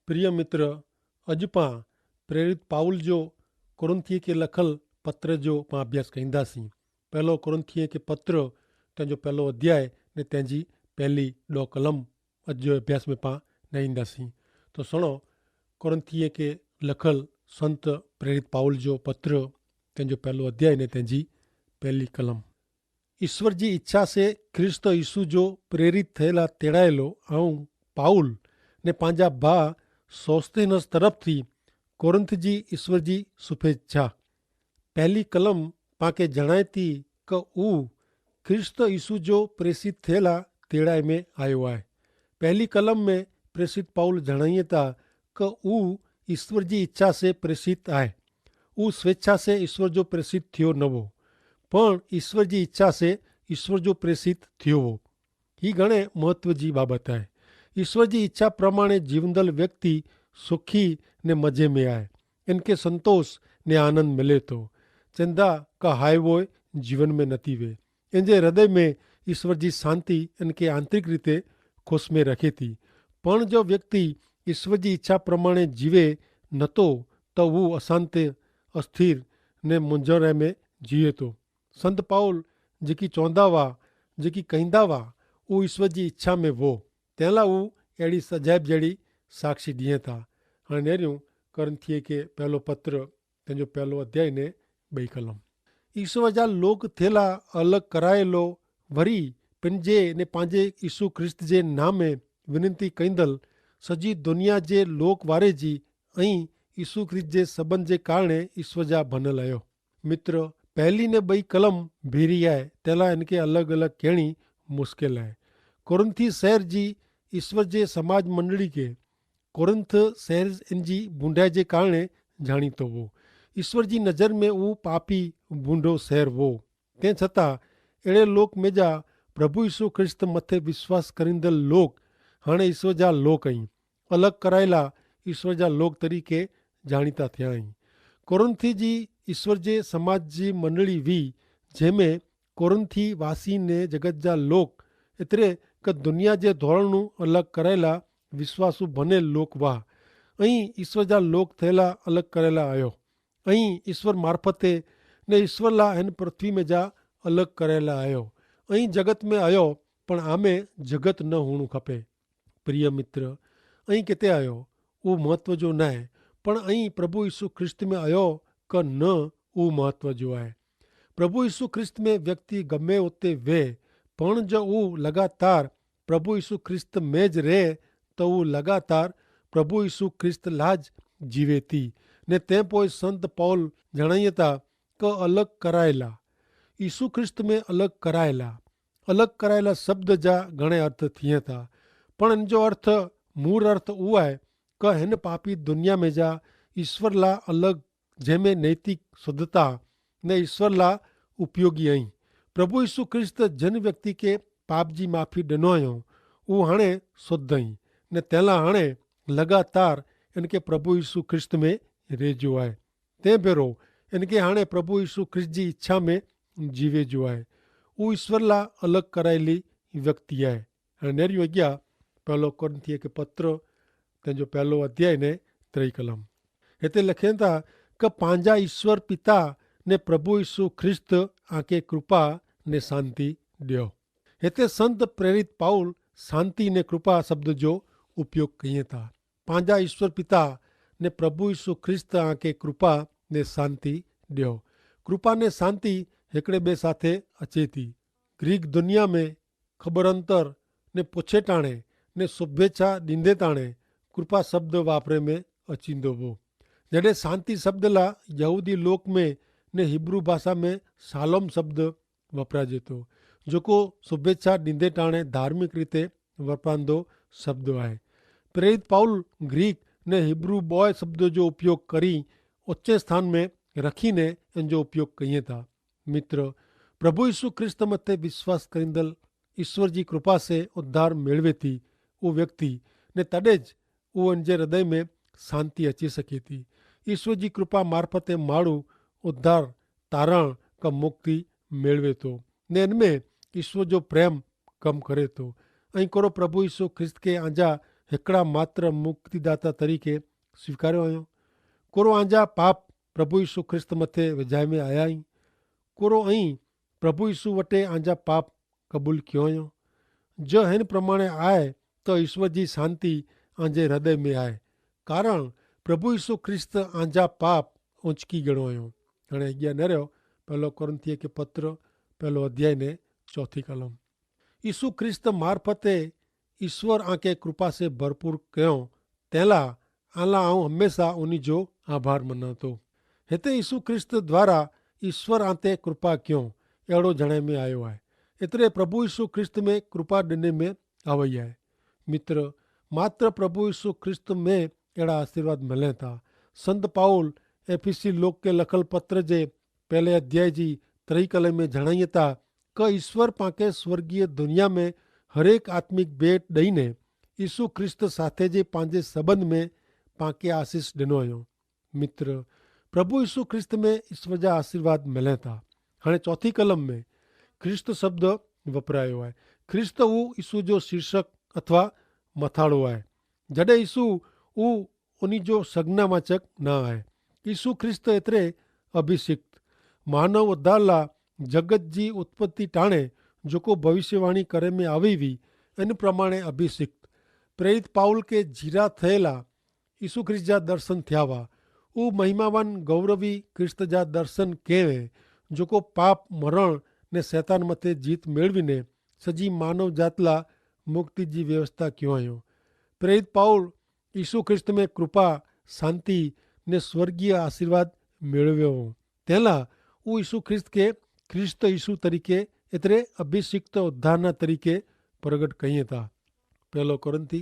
प्रिय मित्र, अॼु पां प्रेरित पाउल जो कुरिन्थीअ खे लखल पत्र जो पां अभ्यास कंदासीं। पहलो कुरिन्थीअ खे पत्र तंहिंजो पहलो अध्याय ने तंहिंजी पहली ॾह कलम अॼु जो अभ्यास में पां ॾींदासीं। तो सुणो कुरिन्थीअ खे लखल संत प्रेरित पाउल जो पत्र तंहिंजो पहलो अध्याय ने तंहिंजी पहली कलम। ईश्वर जी इच्छा से ख्रिस्त यीशु जो प्रेरित थियला तेड़ायलो ऐं पाउल ने पंहिंजा भाउ सोस्तेनस तरफ़ थी कुरिन्थ जी ईश्वर जी शुभेच्छा। पहली कलम पाके जणाए थी कि ऊ ख्रिस्त यीशु जो प्रेषित थियला तेड़ाए में आयो आहे। पहली कलम में प्रेषित पाउल जणाइए था कि ऊ ईश्वर जी इच्छा से प्रेषित आहे। ऊ स्वेच्छा से ईश्वर जो प्रेषित थियो न हो, पण ईश्वर जी इच्छा से ईश्वर जो प्रेषित थियो हो। ही घणे महत्व जी बाबत आहे। ईश्वर जी इच्छा प्रमाणे जीवंदल व्यक्ति सुखी ने मजे में आए, इनके संतोष ने आनंद मिले तो चंदा का हाय वो जीवन में नती वे। इनके हृदय में ईश्वर जी शांति इनके आंतरिक रीते खुश में रखे थी। पण जो व्यक्ति ईश्वर जी इच्छा प्रमाणे जीवे न तो वो अशांत अस्थिर ने मुंझणे में जीवे तो। संत पाउल जेकी चवंदा हुआ, जेकी कहंदा हुआ, वो ईश्वर जी इच्छा में वो तंहिंला हू अहिड़ी सजाइब जहिड़ी साक्षी ॾिए था। हाणे नेरियूं कुरिन्थीअ खे पहलो पत्र तंहिंजो पहलो अध्याय ने ॿई कलम। ईश्वर जा लोक थियला अलॻि करायलो वरी पंहिंजे ने पंहिंजे यीशु ख्रिस्त जे नामे विनती कंदल सॼी दुनिया जे लोक वारे जी ऐं यीशु ख्रिस्त जे सबनि जे कारणे ईश्वर जा बनियल आहियो। मित्र, पहली ने ॿई कलम भेरी आहे, तंहिंला इनखे अलॻि अलॻि कहणी मुश्किल आहे। कुरिन्थी शहर जी ईश्वर जे समाज मंडली के कुरिन्थ शहर इन जी बूंडाई जे कारणे जाणी तो हो। ईश्वर जी नज़र में उहो पापी बूंडो शहर हो। तंहिं छतां अहिड़े लोक में जा प्रभु यीशु ख्रिस्त मथे विश्वास करींदड़ लोक हाणे ईश्वर जा लोक आहिनि, अलॻि करायला ईश्वर जा लोक तरीक़े जाणीता थिया आहिनि। कुरिन्थी जी ईश्वर जे समाज जी मंडली हुई, जंहिंमें कुरिन्थी वासी ने जगत जा लोक एतिरे कि दुनिया जे धोरणू अलॻि करायला विश्वासु बने लोक हुआ ऐं ईश्वर जा लोक थियला अलॻि करायला आयो ऐं ईश्वर मार्फते ने ईश्वर ला हिन पृथ्वी में जा अलॻि करायला आयो ऐं जगत में आयो, पण आमे जगत न हुअणु खपे। प्रिय मित्र, ऐं किथे आयो उहो महत्व जो न आहे, पण ऐं प्रभु यीशु ख्रिस्त में आयो कि न उहो महत्व जो आहे। प्रभु यीशु ख्रिस्त में व्यक्ति गमे उते वेह, पण जो उहो लगातार प्रभु यीशु ख्रिस्त में ज रहे तो वो लगातार प्रभु यीशु ख्रिस्त लाज जीवे थी ने तंहिं पोइ संत पौल जणाइए था कि अलॻि करायला यीशु ख्रिस्त में अलॻि करायला शब्द जा घणे अर्थ थिए था, पण इन जो अर्थ मूल अर्थ उहो आहे कि हिन पापी दुनिया में जा ईश्वर ला अलॻि, जंहिंमें नैतिक शुद्धता ने ईश्वर ला उपयोगी आई। प्रभु यीशु ख्रिस्त जिन व्यक्ति के पाप जी माफ़ी ॾिनो हुयो उहो हाणे शुद्ध आई ने तंहिंला हाणे लगातार इनके प्रभु यीशु ख्रिस्त में रहिजो आहे। तंहिं भेरो इनके हाणे प्रभु यीशु ख्रिस्त जी इच्छा में जीवे जो आहे। उहो ईश्वर ला अलॻि करायली व्यक्ति आहे। हाणे नेरियूं अॻियां पहलो कुरिन्थीअ खे पत्र तंहिंजो पहलो अध्याय ने 3 कलम। हिते लिखनि था कि पंहिंजा ईश्वर पिता ने प्रभु यीशु ख्रिस्त आके कृपा ने शांति ॾियो। हिते संत प्रेरित पाउल शांति ने कृपा शब्द जो उपयोग कइए था। पंहिंजा ईश्वर पिता ने प्रभु यीशु ख्रिस्त आके कृपा ने शांति ॾियो। कृपा ने शांति हिकिड़े ॿिए साथे अचे थी। ग्रीक दुनिया में ख़बर अंतर ने पुछे टाणे ने शुभेच्छा ॾींदे ताणे कृपा शब्द वापरे में अचींदो हो। जॾहिं शांति शब्द ला यहूदी लोक में ने हिब्रू भाषा में शालोम शब्द वपराजे थो, जेको शुभेच्छा ॾींदे टाणे धार्मिक रीते वापरांदो शब्द आहे। प्रेरित पाउल ग्रीक ने हिब्रू बॉय शब्द जो उपयोग करी ऊचे स्थान में रखीने इन जो उपयोग कइए था। मित्र, प्रभु यीशु ख्रिस्त मथे विश्वास करींदल ईश्वर जी कृपा से उद्धार मेळवे थी उहो व्यक्ति ने तॾहिं ज उहो इन जे हृदय में शांति अची सके थी। ईश्वर जी कृपा मार्फते माण्हू उद्धार तारण का मुक्ति मेळवे थो ने इनमें ईश्वर जो प्रेम कम करे थो ऐं करो प्रभु यीशु ख्रिस्त के आंजा हिकिड़ा मात्र मुक्तिदाता तरीक़े स्वीकारियो आहियां। कोरो आंजा पाप प्रभु यीशु ख्रिस्त मथे विझाए में आया आहिनि। कोरो ऐं प्रभु यीशु वटि आंजा पाप क़बूल कयो आहियां। जो हिन प्रमाणे आहे त ईश्वर जी शांति आंजे हृदय में आहे, कारण प्रभु यीशु ख्रिस्त आंजा पाप उंचकी गिणो आहियो। हाणे अॻियां न रहियो, पहलो कोरिन्थियों के पत्र पहलो अध्याय ने चौथी कलम। यीशु ख्रिस्त मार्फते ईश्वर आंखे कृपा से भरपूर कयो, तंहिंला आला आऊं हमेशा उन जो आभार मना थो। हिते यीशु ख्रिस्त द्वारा ईश्वर आंते कृपा कयो अहिड़ो जणे में आयो आहे। एतिरे प्रभु यीशु ख्रिस्त में कृपा ॾिने में आवई आहे। मित्र, मात्र प्रभु यीशु ख्रिस्त में अहिड़ा आशीर्वाद मिलनि था। संत पाउल एफिसी लोक के लखल पत्र जे पहले अध्याय जी 3 कले में जणाइए था कि ईश्वर पांखे स्वर्गीय दुनिया में हरेक आत्मिक भेट ॾईने यीशु ख्रिस्त साथे जे पंहिंजे संबंध में पांखे आशीष ॾिनो हुयो। मित्र, प्रभु यीशु ख्रिस्त में ईश्वर जा आशीर्वाद मिलनि था। हाणे चौथी कलम में ख्रिस्त शब्द वपरायो आहे। ख्रिस्त हू यीशु जो शीर्षक अथवा मथाड़ो आहे। जॾहिं यीशु हू उन जो संज्ञावाचक न आहे। यीशु ख्रिस्त एतिरे अभिषिक्त मानव उद्धार लाइ जगत जी उत्पत्ति टाणे जेको भविष्यवाणी करे में आवी हुई, इन प्रमाणे अभिषिक्त प्रेरित पाउल के जीरा थियल आहे। यीशु ख्रिस्त जा दर्शन थिया हुआ। हू महिमावान गौरवी ख्रिस्त जा दर्शन कयं जेको पाप मरण ने शैतान मथे जीत मेळवीने सॼी मानव जात लाइ मुक्ति जी व्यवस्था कयो आहियो। प्रेरित पाउल यीशु ख्रिस्त में कृपा, शांति ने स्वर्गीय आशीर्वाद मेळव्यो हो। तंहिंला हू यीशु ख्रिस्त के ख्रिस्त यीशु तरीक़े एतिरे अभिषिक्त उद्धारना तरीक़े प्रगट कईं था। पहलो कोरिन्थी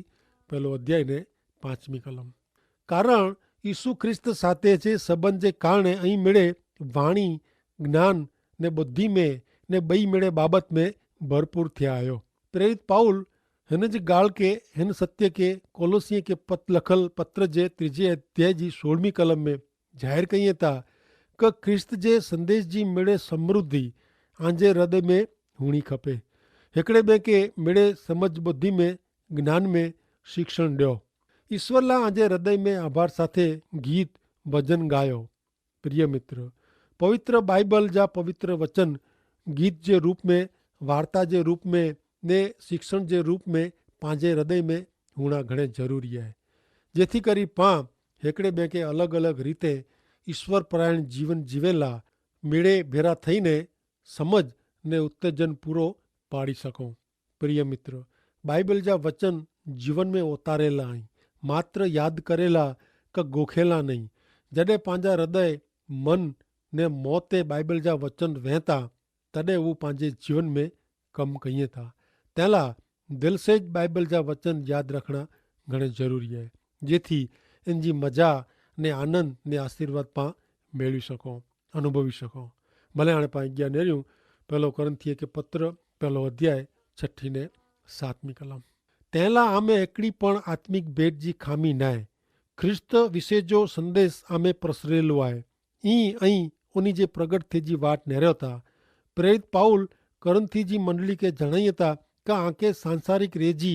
पहलो अध्याय ने 5મી कलम। कारण यीशु ख्रिस्त साथे जे संबंध जे कारणे ऐं मिड़े वाणी, ज्ञान ने बुद्धि में ने ॿई मिड़े बाबत में भरपूर थिया आहियो। प्रेरित पाउल हिन जी ॻाल्हि के हिन सत्य के कोलोसीअ के लखल पत्र जे 3 अध्याय जी 16મી कलम में ज़ाहिर कईं था कि ख्रिस्त जे संदेश जी मिड़े समृद्धि आंजे हृदय में हुअणी खपे। हिकिड़े ॿिए खे मिड़े समझ बुद्धि में ज्ञान में शिक्षण ॾियो। ईश्वर लाइ आंजे हृदय में आभार साथे गीत भजन गायो। प्रिय मित्र, पवित्र बाइबल जा पवित्र वचन गीत जे रूप में, वार्ता जे रूप में ने शिक्षण जे रूप में पंहिंजे हृदय में हुअणा घणे ज़रूरी आहे, जेथी करी पां हिकिड़े ॿिए खे अलॻि अलॻि रीते ईश्वर परायण जीवन जीवेला मिड़े भेरा थईने समझ ने उत्तेजन पूरो पाड़ी सघूं। प्रिय मित्र, बाइबल जा वचन जीवन में उतारेला आहिनि, मात्र यादि करेला क गोखेला नहीं। जॾहिं पंहिंजा हृदय, मन ने मौत ते बाइबल जा वचन वहता, तॾहिं हू पंहिंजे जीवन में कमु कईं था। तंहिंला दिलि से बाइबल जा वचन यादि रखणा घणे ज़रूरी आहे, जेथी इन जी मज़ा ने आनंद ने आशीर्वाद पां मेळवी सघूं, अनुभवी सघूं। भले हाणे पां अॻियां नेरियूं पहलो कोरिन्थियों के पत्र पहलो अध्याय 6 ने 7મી कलम। तंहिंला आमे हिकिड़ी पण आत्मिक भेट जी खामी न आहे। ख्रिस्त विषय जो संदेश आमे प्रसरेलो आहे। ई ऐं उन जे प्रगट थिए जी वाट नेरियो था। प्रेरित पाउल कोरिन्थी जी मंडली के जणाइए था कि आंखे सांसारिक रेजी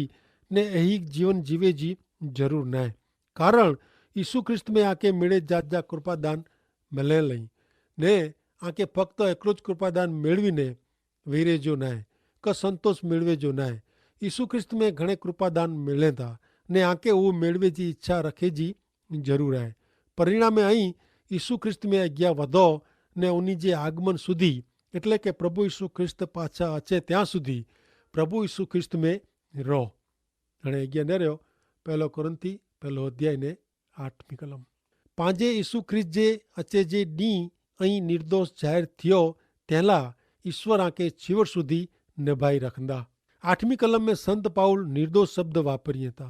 ने ऐहिक जीवन जीवे जी जरूर न आहे, कारण यीशु ख्रिस्त में आंखे मिड़े जात जा कृपादान मिलियल आहिनि ने आंखे फक्त हिकिड़ो ज कृपादान मेळवीने वीरे जो न आहे, क संतोष मेळवे जो न आहे। यीशु ख्रिस्त में घणे कृपादान मिलनि था ने आंखे उहो मेळवे जी इच्छा रखे जी ज़रूर आहे। परिणाम ऐं यीशु ख्रिस्त में अॻियां वधो ने उन जे आगमन सुधी, એટલે કે પ્રભુ ઈસુ ખ્રિસ્ત પાછા અચે ત્યાં સુધી પ્રભુ ઈસુ ખ્રિસ્ત में રહો। हाणे अॻियां न रहियो पहलो कोरिन्थी पहलो अध्याय ने 8મી कलम। पंहिंजे यीशु ख्रिस्त जे अचे जे ॾींहुं ऐं निर्दोष ज़ाहिर थियो, तंहिंला ईश्वर आंखे छीवर सुधी निभाई रखंदा। 8મી कलम में संत पाउल निर्दोष शब्द वापरिए था।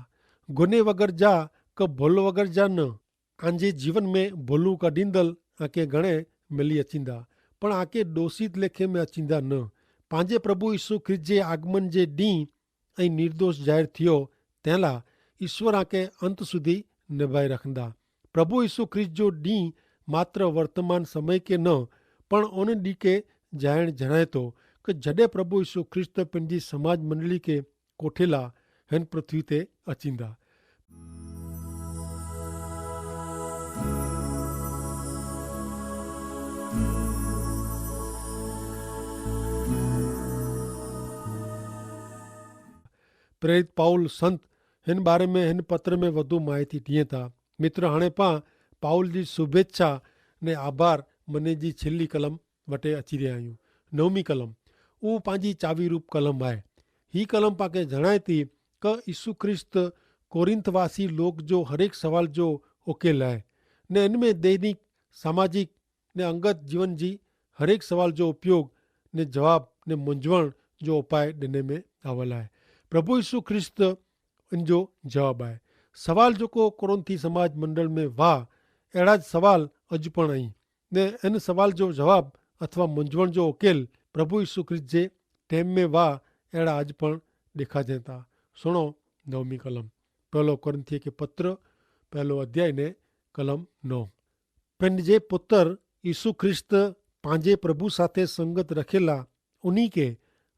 गुने वगर जा क भुल वगर जा न। आंजे जीवन में भुलूं कढींदल आंखे घणे मिली अचींदा, पण आंखे दोषित लेखे में अचींदा न। पंहिंजे प्रभु यीशु ख्रिस्त जे आगमन जे ॾींहुं ऐं निर्दोष ज़ाहिर थियो, तंहिंला ईश्वर आंखे अंत सुधी निभाए रखंदा। प्रभु यीशु ख्रिस्त जो ॾींहुं मात्र वर्तमान समय के न, पण उन ॾींहुं के ॼाण जणाए थो कि जॾहिं प्रभु यीशु ख्रिस्त पंहिंजी समाज मंडली के कोठेला हिन पृथ्वी ते अचींदा। प्रेरित पाउल संत हिन बारे में हिन पत्र में वधु माहिती ॾिए था। मित्र, हाणे पाण पाउल जी शुभेच्छा ने आभार मने जी छिल्ली कलम वटे अची रहिया आहियूं। 9वीं कलम उहो पंहिंजी चावी रूप कलम आहे। हीअ कलम पाण जणाए थी कि यीशु ख्रिस्त कोरिंथवासी लोक जो हरेक सवाल जो उकेल आहे ने इन में दैनिक सामाजिक ने अंगत जीवन जी हरेक सवाल जो उपयोग ने जवाब ने मुंझवण जो उपाय ॾिने में अवल आहे। प्रभु यीशु ख्रिस्त इन जो जवाब आहे। सवाल जेको कोरिंथी समाज मंडल में वाह, अहिड़ा सवाल अॼु पण आहिनि ने इन सवाल जो जवाब अथवा मुंझवण जो उकेल प्रभु यीशु ख्रिस्त जे टेम में वाह अहिड़ा अॼु पण ॾेखारिजनि था। सुनो 9वीं कलम, पहलो कोरिंथीअ खे पत्र, पहलो अध्याय ने कलम 9। पंहिंजे पुत्र यीशु ख्रिस्त पंहिंजे प्रभु साथे संगत रखेला उन्ही के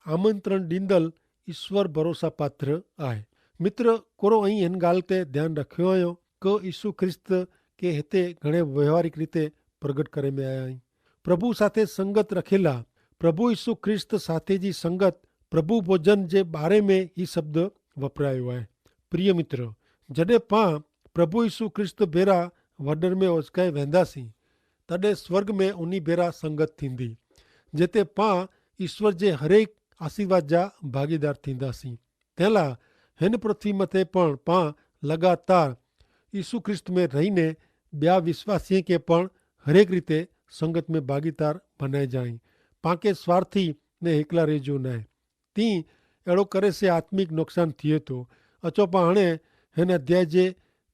आमंत्रण ॾींदल ईश्वर भरोसा पात्र आहे। मित्र, कोरो ऐं हिन ॻाल्हि ते ध्यानु रखियो आहियो कि यीशु ख्रिस्त के हिते घणे व्यवहारिक रीते प्रगट करे में आया आहिनि। प्रभु साथे संगत रखेला, प्रभु यीशु ख्रिस्त साथे जी संगत, प्रभु भोजन जे बारे में ही शब्द वपरायो आहे। प्रिय मित्र, जॾहिं पाण प्रभु यीशु ख्रिस्त भेरा वडर में उचकाए वेंदासीं तॾहिं स्वर्ग में उन्ही भेरा संगत थींदी, जिते पाण ईश्वर जे हरेक आशीर्वाद जा भागीदार थींदासीं। तंहिं लाइ हिन पृथ्वी मथे पण पाण लगातार यीशु ख्रिस्त में रहीने ॿिया विश्वासीअ खे पण हरेक रीते संगत में भागीदार बनाए जाई। पाण खे स्वार्थी ने हिकला रहिजो न आहे। तीअं अहिड़ो करे से आत्मिक नुक़सानु थिए थो। अचो पाण हाणे हिन अध्याय जे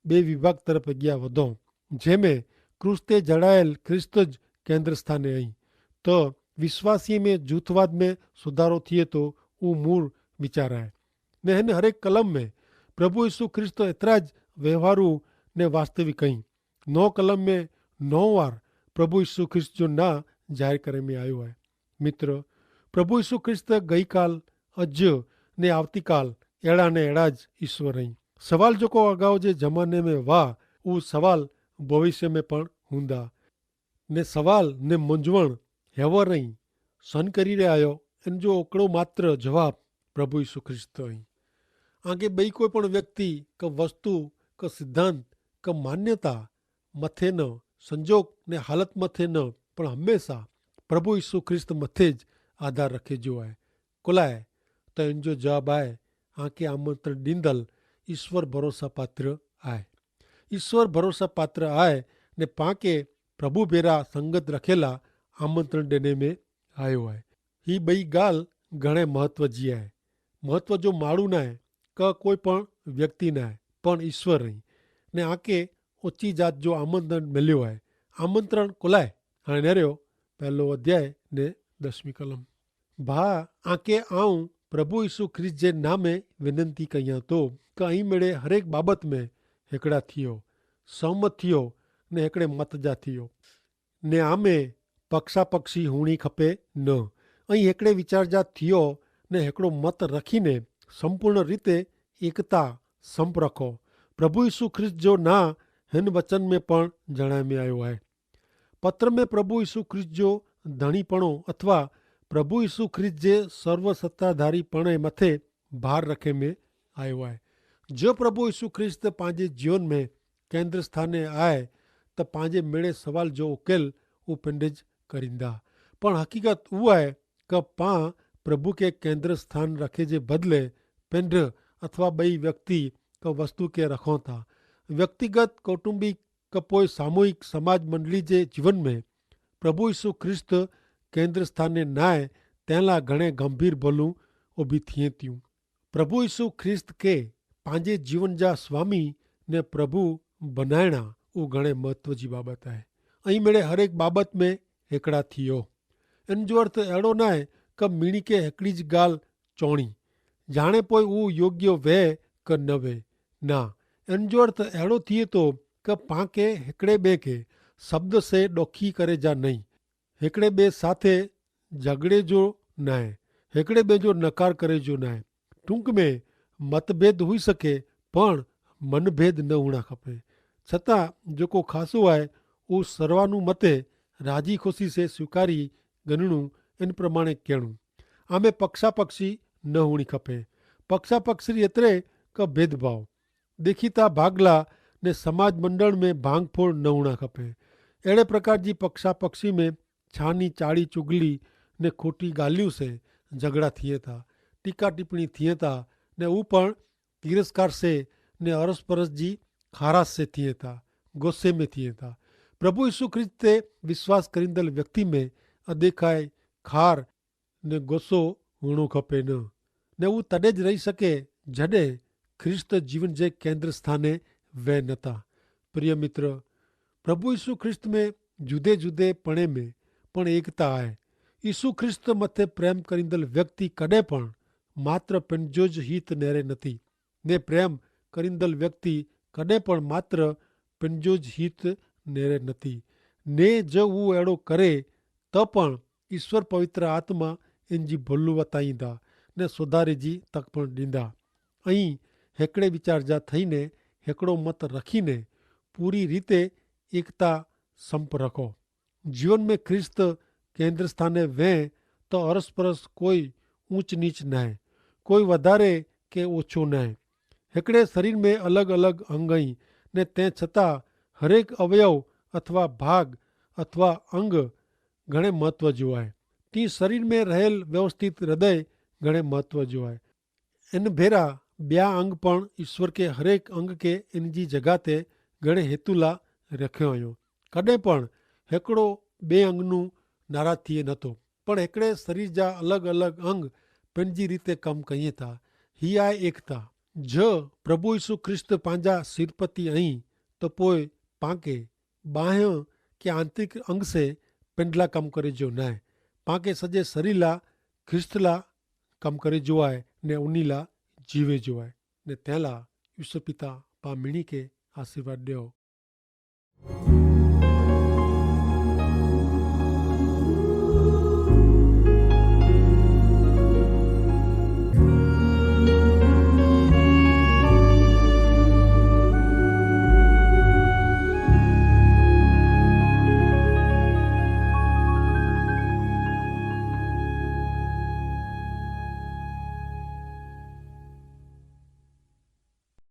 ॿिए विभाग तरफ़ अॻियां वधूं, जंहिंमें क्रूस ते जड़ायल ख्रिस्त केंद्र स्थाने आई त विश्वासीअ में जूथवाद में सुधारो थिए थो। उहो मूल वीचार आहे ने हिन हरेक कलम में प्रभु यीशु ख्रिस्त एतिरा ज व्यवहारू ने वास्तविक आहिनि। 9 कलम में 9 वार प्रभु यीशु ख्रिस्त जो ना ज़ाहिर करे में आयो आहे। मित्र, प्रभु यीशु ख्रिस्त गई काल, अॼु ने आवती काल अहिड़ा ने अहिड़ा ज ईश्वर आहिनि। सवाल जेको अगाउ जे ज़माने में वाह, उहो सवाल भविष्य में पण हूंदा ने सवाल ने मुंझवण हेवर ऐं सन करी रहिया आहियो, इन जो हिकिड़ो मात्र जवाब प्रभु यीशु ख्रिस्त आई। आगे ॿई कोई पण व्यक्ति क वस्तु क सिद्धांत क मान्यता मथे न, संजोग ने हालत मथे न, पण हमेशा प्रभु यीशु ख्रिस्त मथे ज आधार रखे जो आहे। कुलाए त इन जो जवाब आहे आके आमंत्रण ॾींदल ईश्वर भरोसा पात्र आहे। ईश्वर भरोसा पात्र आहे ने पाण खे प्रभु भेरा संगत रखेला आमंत्रण ॾिने में आयो आहे। ही ॿई ॻाल्हि घणे महत्व जी आहे। महत्व जो माण्हू न आहे, का कोई पण व्यक्ति न आहे, पण ईश्वर आई ने आके ऊची जात जो आमंत्रण मिलियो आहे। आमंत्रण कुलाए हाणे नेरियो पहलो अध्याय ने 10वीं कलम। भा, आके आऊं प्रभु यीशु ख्रिस्त जे नामे विनंती कयां थो कि ऐं मिड़े हरेक बाबत में हिकिड़ा थियो, सहमत थियो ने हिकिड़े मत जा थियो ने आमे पक्षापक्षी हुअणी खपे न, ऐं हिकिड़े वीचार जा थियो ने हिकिड़ो मत रखीने संपूर्ण रीते एकता संप रखो। प्रभु यीशु ख्रिस्त जो ना हिन वचन में पण जणाए में आयो आहे। पत्र में प्रभु यीशु ख्रिस्त जो धणीपणो अथवा प्रभु यीशु ख्रिस्त जे सर्वसत्ताधारीपणे मथे भार रखे में आयो आहे। जो प्रभु यीशु ख्रिस्त पंहिंजे जीवन में केंद्र स्थाने आहे त पंहिंजे मिड़े सवाल जो उकेल उहो पिंडिज करींदा। पण हक़ीक़त उहा आहे कि पाण प्रभु के केंद्र स्थान रखे जे बदिले पिंड अथवा ॿई व्यक्ति का वस्तु के रखूं था। व्यक्तिगत, कौटुंबिक का पोइ सामूहिक समाज मंडली जे जीवन में प्रभु यीशु ख्रिस्त केंद्र स्थाने न आहे, तंहिं लाइ घणे गंभीर भूलूं उभी थिए थियूं। प्रभु यीशु ख्रिस्त के पंहिंजे जीवन जा स्वामी ने प्रभु बनाइणा उहो घणे महत्व जी बाबत आहे। ऐं मिड़े हरेक बाबत में हिकिड़ा थियो। इन जो अर्थ अहिड़ो न आहे कि मीणी के हिकिड़ी ज ॻाल्हि चवणी जाणे पोइ उहो योग्य वे क न वे न। इन जो अर्थ अहिड़ो थिए थो कि पाण खे हिकिड़े ॿिए खे शब्द से ॾोखी करे जा नहीं, हिकिड़े ॿिए साथे झगड़े जो न आहे, हिकिड़े ॿिए जो नकार करे जो न आहे। टूंक में मतभेद हुई सके पण मनभेद न हुअणा खपे। छतां जेको ख़ासो आहे उहो सर्वानुमते राजी खुशी से स्वीकारी ॻणणू इन प्रमाणे करणू। आमे पक्षापक्षी न हुअणी खपे, पक्षापक्षी एतिरे का भेदभाव देखीता भागला ने समाज मंडल में भांगफोड़ न होना खपे। अड़े प्रकार जी पक्षापक्षी में छानी चाड़ी चुगली ने खोटी गालियों से झगड़ा थिए था, टीका टिप्पणी थिए था ने वो पण तिरस्कार से ने अरस परस जी खाराश से थिए था, गुस्से में थिए था। प्रभु यीशु ख्रिस्त ते विश्वास करींदल व्यक्ति में अदेखाए खार ने गुस्सो होणो खपे ने वो तॾे ज रही सके जॾे ख्रिस्त जीवन जे केंद्र स्थाने वे नता। प्रिय मित्र, प्रभु यीशु ख्रिस्त में जुदे जुदे पणे में पण एकता है। यीशु ख्रिस्त मथे प्रेम करींदल व्यक्ति कॾे पण मात्र पंहिंजो ज हित नेरे नथी ने प्रेम करींदल व्यक्ति कॾे पण मात्र पंहिंजो ज हित नेरे नथी ने जो वो अहिड़ो करे त पण ईश्वर पवित्र आत्मा इन जी भुल वताईंदा ने सुधारे जी तक पण ॾींदा। ऐं हिकिड़े वीचार जा थईने हिकिड़ो मत रखीने पूरी रीते एकता संप रखो। जीवन में ख्रिस्त केंद्र स्थाने वें तो अरस परस कोई ऊंच नीच न है, कोई वधारे के ओछो न है। हिकिड़े शरीर में अलग अलग अंग आहिनि ने तंहिं छतां हरेक अवयव अथवा भाग अथवा अंग घणे महत्व जो आहे। तीअं शरीर में रहेल व्यवस्थित हृदय घणे महत्व जो आहे। इन भेरा ॿिया अंग पण ईश्वर के हरेक अंग के इन जी जॻह ते घणे हेतु लाइ रखियो हुयो। कॾहिं पण हिकिड़ो ॿिए अंग नूं नाराज़ थिए नथो, पण हिकिड़े शरीर जा अलॻि अलॻि अंग पंहिंजी रीते कमु कनि था। हीअ आहे एकता। ज प्रभु यीशु ख्रिस्त पंहिंजा सिरपति आहीं त पोइ पांखे बाह्य के आंतरिक अंग से पिंडला कमु करे जो न आहे, पांखे सॼे शरीर लाइ ख्रिस्त लाइ कमु करे जो आहे ने उन लाइ जीवे जो आहे ने तंहिं लाइ ईश्वर पिता पा मिणी खे आशीर्वाद ॾियो।